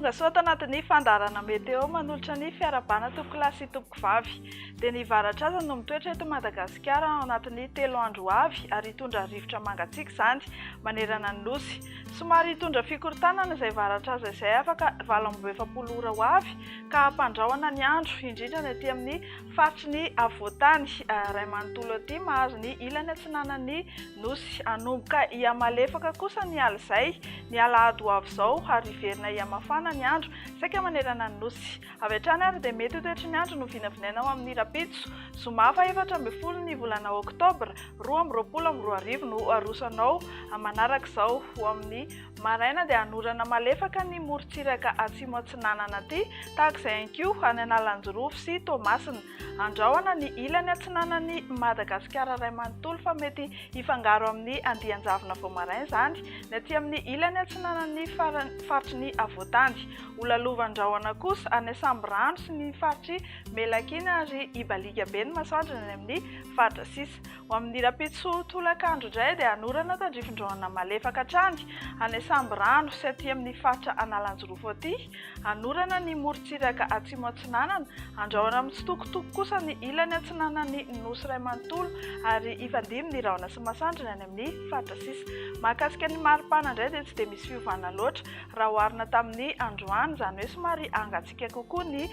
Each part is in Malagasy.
tonga soa tanatin'ny fandarana meteo manolotra ny fiarabana topoko lahy sy topoko vavy. Dia ny varatra aza no mitoetra eto Madagasikara ao anatin'ny 3 andro avy ary hitondra rivotra mangatsiaka izany manerana ny nosy. Somary hitondra fikortanana izay varatra aza izay afaka 27 ora ho avy ka hampandraona ny andro indrindra ny aty amin'ny faritry ny afovoantany. Ray manontolo aty mahazo ny ilany atsinanan'ny nosy. Anomboka iamalefaka kosa ny ala izay ny alahady ho avy izao ary iverina iamafana ny andro saika manerana ny nosy. Avy hatrany ary dia mety ho toetry ny andro no vinavinaina ao amin'ny Rapitso. Zoma fa 14 ny volana Oktobra 2022 no arosanao manaraka izao. Ho amin'ny maraina dia hanorana malefaka ny morontsiraka atsimo atsinanana aty tahaka izay ihany any Analanjorofo sy Toamasina. Andrahoana ny ilany atsinanan'ny Madagasikara ray manontolo fa mety hifangaro amin'ny andian-javona vao maraina izany ny aty amin'ny ilany atsinanan'ny faritry ny avoantany. Olalovan-drahoana kosa any Samborano sy ny faritry Melankina ary Ibalika be ny masoandro ny amin'ny faritra sisa. Ho amin'ny Rapitso tolakandro indray dia hanorana tandrifin-drahoana malefaka hatrany any Samborano sy aty amin'ny faritra Analanjorofo aty. Hanorana ny morontsiraka atsimo atsinanana. Andrahoana amin'ny tsitokotoko kosa ny ilany atsinanan'ny nosy ray manontolo ary ifandimy ny rahona sy masoandro ny any amin'ny faritra sisa. Mahakasika ny maripana indray dia tsy dia misy fiovana loatra raha oharina tamin'ny androany, izany hoe somary angatsiaka kokoa ny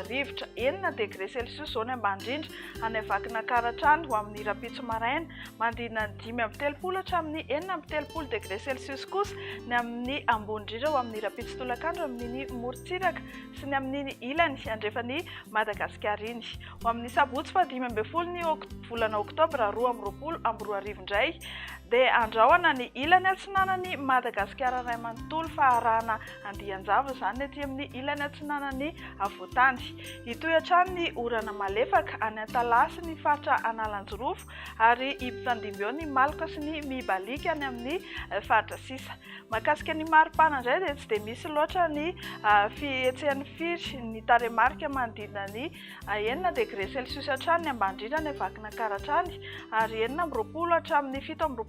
rivotra. 9°C zao ny ambandrindra any Vakina Karatrany. Ho amin'ny Rapitso maraina mandina 5-30 hatramin'ny 4-30°C kosa ny amin'ny ambony indrindra. Ho amin'ny Rapitso tolakandro amin'ny morontsiraka sy ny amin'ny ilany andrefa ny Madagasikara iny. Ho amin'ny Sabotsy 15 ny volana Oktobra 2022 indray dia andrahoana ny ilany atsinanan'ny Madagasikara ray manontolo fa arahana andian-java izany aty amin'ny ilany atsinanan'ny avoantany. Hitoy hatrany ny orana malefaka any Antalahy sy ny faritra Analanjorofo ary hipifandimby eo ny Maloka sy ny Mibalika any amin'ny faritra sisa. Mahakasika ny maripana indray dia tsy dia misy loatra ny fihetsehan'ny firy. Ny taremarika manodidina ny 9°C hatrany ny ambandrindra ny Vakina Karatrany ary 20 hatramin'ny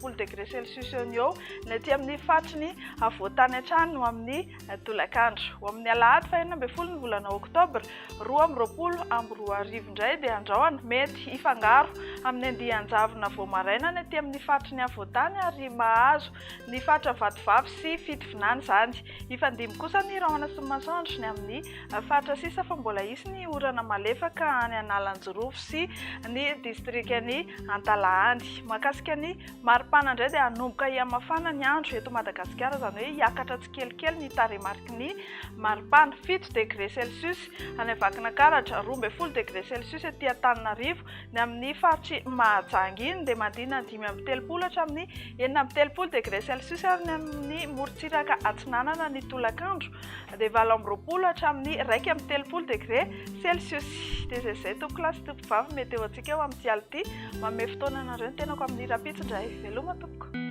17°C eo ny aty amin'ny faritry ny avoantany hatrany no amin'ny tolakandro. Ho amin'ny alahady 19 ny volana Oktobra 2022 indray dia andrahoana mety hifangaro amin'ny andian-javona vao maraina ny aty amin'ny faritry ny avoantany ary mahazo ny faritra Vatovavy sy Fitovinany izany. Ifandimy kosa ny rahona sy masoandro ny amin'ny faritra sisa fa mbola hisy ny orana malefaka any Analanjorofo sy ny distrikany Antalahany. Mahakasika ny maripana indray dia hanomboka hiamafana ny andro eto Madagasikara, izany hoe hiakatra tsikelikely ny taremarika ny maripana. 7°C any Vakina Karatra, 12°C aty Antananarivo ny amin'ny faritry Mahajanga iny dia mandina 5-30 hatramin'ny 4-30°C ary ny amin'ny morontsiraka atsinanana ny tolakandro dia 20 hatramin'ny 1-30°C. Dia izay topoko lahy sy topoko vavy meteo antsika eo amin'ny tsialy ity. Manome fotoana anareo ny tenako amin'ny Rapitso indray. Veloma tompoko.